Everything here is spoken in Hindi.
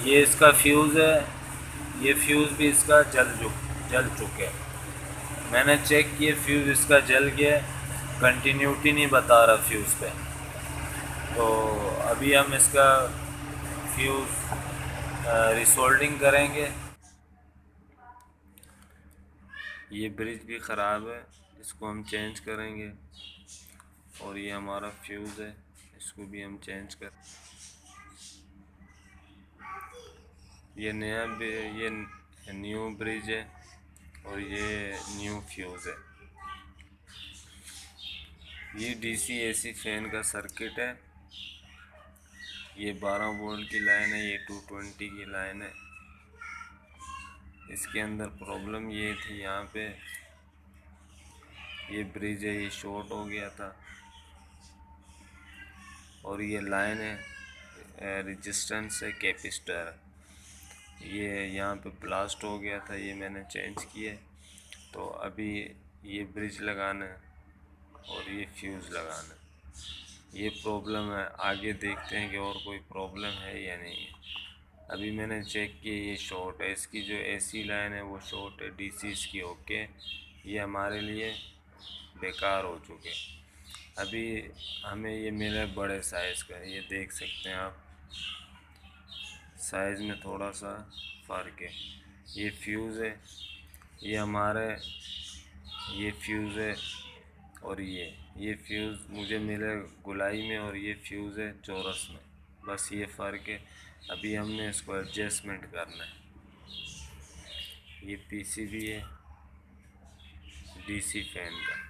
ये इसका फ्यूज़ है, ये फ्यूज़ भी इसका जल चुके हैं। मैंने चेक किए, फ्यूज़ इसका जल गया, कंटिन्यूटी नहीं बता रहा फ्यूज़ पे। तो अभी हम इसका फ्यूज़ रिसोल्डिंग करेंगे। ये ब्रिज भी ख़राब है, इसको हम चेंज करेंगे। और ये हमारा फ्यूज़ है, इसको भी हम चेंज कर। ये ये न्यू ब्रिज है और ये न्यू फ्यूज़ है। ये डीसी एसी फैन का सर्किट है। ये 12 वोल्ट की लाइन है, ये 220 की लाइन है। इसके अंदर प्रॉब्लम ये थी, यहाँ पे ये ब्रिज है, ये शॉर्ट हो गया था। और ये लाइन है रेजिस्टेंस है कैपेसिटर, ये यहाँ पे ब्लास्ट हो गया था, ये मैंने चेंज किए। तो अभी ये ब्रिज लगाना है और ये फ्यूज़ लगाना है। ये प्रॉब्लम है, आगे देखते हैं कि और कोई प्रॉब्लम है या नहीं है। अभी मैंने चेक किया, ये शॉर्ट है, इसकी जो एसी लाइन है वो शॉर्ट है, डीसी इसकी ओके। ये हमारे लिए बेकार हो चुके। अभी हमें ये मिला बड़े साइज़ का, ये देख सकते हैं आप, साइज़ में थोड़ा सा फ़र्क है। ये फ्यूज़ है, ये हमारे ये फ्यूज़ है। और ये फ्यूज़ मुझे मिले गुलाई में और ये फ्यूज़ है चौरस में, बस ये फ़र्क है। अभी हमने इसको एडजस्टमेंट करना है। ये पीसीबी है डीसी फैन का।